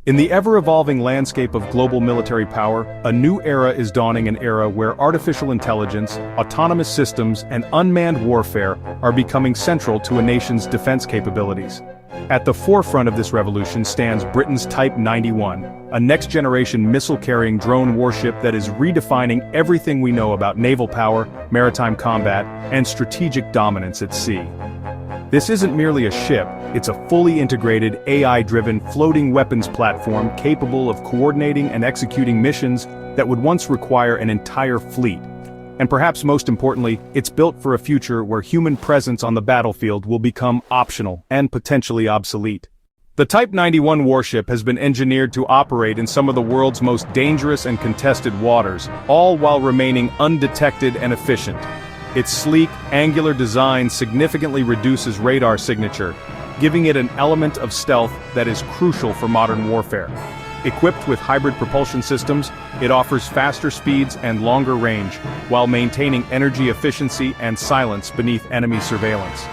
In the ever-evolving landscape of global military power, a new era is dawning, an era where artificial intelligence, autonomous systems, and unmanned warfare are becoming central to a nation's defense capabilities. At the forefront of this revolution stands Britain's Type 91, a next-generation missile-carrying drone warship that is redefining everything we know about naval power, maritime combat, and strategic dominance at sea. This isn't merely a ship, it's a fully integrated, AI-driven floating weapons platform capable of coordinating and executing missions that would once require an entire fleet. And perhaps most importantly, it's built for a future where human presence on the battlefield will become optional and potentially obsolete. The Type 91 warship has been engineered to operate in some of the world's most dangerous and contested waters, all while remaining undetected and efficient. Its sleek, angular design significantly reduces radar signature, giving it an element of stealth that is crucial for modern warfare. Equipped with hybrid propulsion systems, it offers faster speeds and longer range, while maintaining energy efficiency and silence beneath enemy surveillance.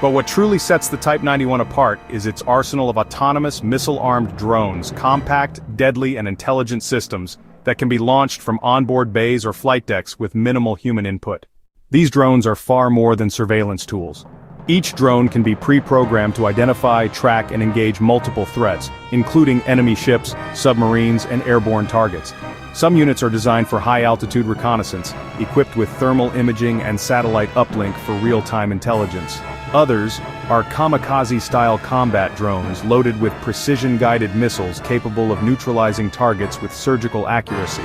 But what truly sets the Type 91 apart is its arsenal of autonomous, missile-armed drones, compact, deadly, and intelligent systems that can be launched from onboard bays or flight decks with minimal human input. These drones are far more than surveillance tools. Each drone can be pre-programmed to identify, track, and engage multiple threats, including enemy ships, submarines, and airborne targets. Some units are designed for high-altitude reconnaissance, equipped with thermal imaging and satellite uplink for real-time intelligence. Others are kamikaze-style combat drones loaded with precision-guided missiles capable of neutralizing targets with surgical accuracy.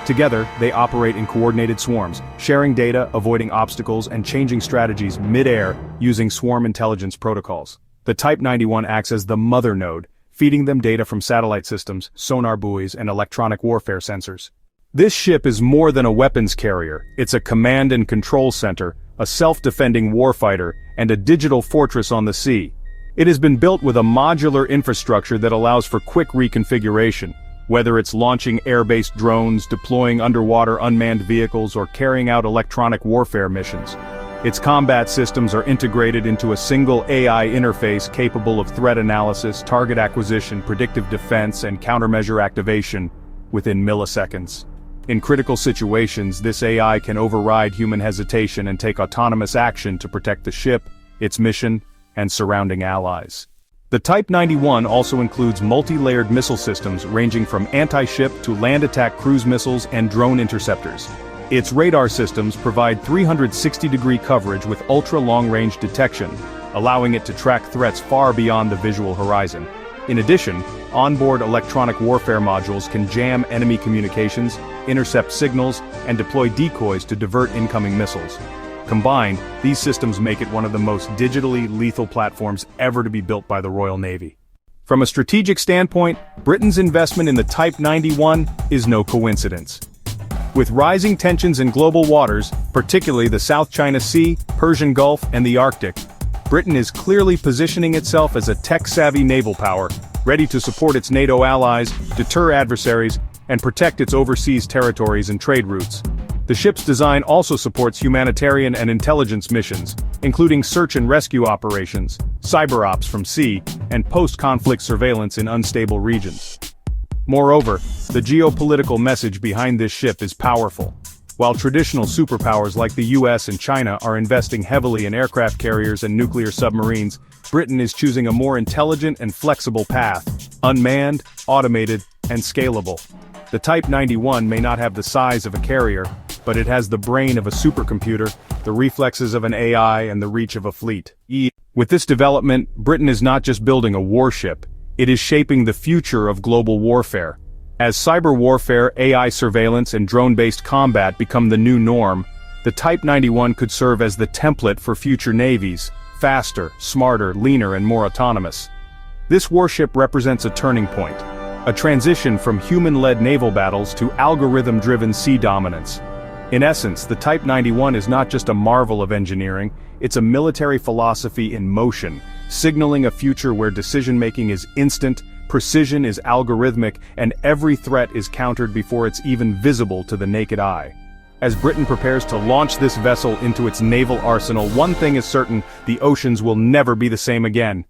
Together, they operate in coordinated swarms, sharing data, avoiding obstacles, and changing strategies mid-air using swarm intelligence protocols. The Type 91 acts as the mother node, feeding them data from satellite systems, sonar buoys, and electronic warfare sensors. This ship is more than a weapons carrier, it's a command and control center, a self-defending warfighter, and a digital fortress on the sea. It has been built with a modular infrastructure that allows for quick reconfiguration. Whether it's launching air-based drones, deploying underwater unmanned vehicles, or carrying out electronic warfare missions, its combat systems are integrated into a single AI interface capable of threat analysis, target acquisition, predictive defense, and countermeasure activation within milliseconds. In critical situations, this AI can override human hesitation and take autonomous action to protect the ship, its mission, and surrounding allies. The Type 91 also includes multi-layered missile systems ranging from anti-ship to land attack cruise missiles and drone interceptors. Its radar systems provide 360-degree coverage with ultra-long-range detection, allowing it to track threats far beyond the visual horizon. In addition, onboard electronic warfare modules can jam enemy communications, intercept signals, and deploy decoys to divert incoming missiles. Combined, these systems make it one of the most digitally lethal platforms ever to be built by the Royal Navy. From a strategic standpoint, Britain's investment in the Type 91 is no coincidence. With rising tensions in global waters, particularly the South China Sea, Persian Gulf, and the Arctic, Britain is clearly positioning itself as a tech-savvy naval power, ready to support its NATO allies, deter adversaries, and protect its overseas territories and trade routes. The ship's design also supports humanitarian and intelligence missions, including search and rescue operations, cyber ops from sea, and post-conflict surveillance in unstable regions. Moreover, the geopolitical message behind this ship is powerful. While traditional superpowers like the US and China are investing heavily in aircraft carriers and nuclear submarines, Britain is choosing a more intelligent and flexible path, unmanned, automated, and scalable. The Type 91 may not have the size of a carrier, but it has the brain of a supercomputer, the reflexes of an AI, and the reach of a fleet. With this development, Britain is not just building a warship, it is shaping the future of global warfare. As cyber warfare, AI surveillance, and drone-based combat become the new norm, the Type 91 could serve as the template for future navies, faster, smarter, leaner, and more autonomous. This warship represents a turning point, a transition from human-led naval battles to algorithm-driven sea dominance. In essence, the Type 91 is not just a marvel of engineering, it's a military philosophy in motion, signaling a future where decision-making is instant, precision is algorithmic, and every threat is countered before it's even visible to the naked eye. As Britain prepares to launch this vessel into its naval arsenal, one thing is certain: the oceans will never be the same again.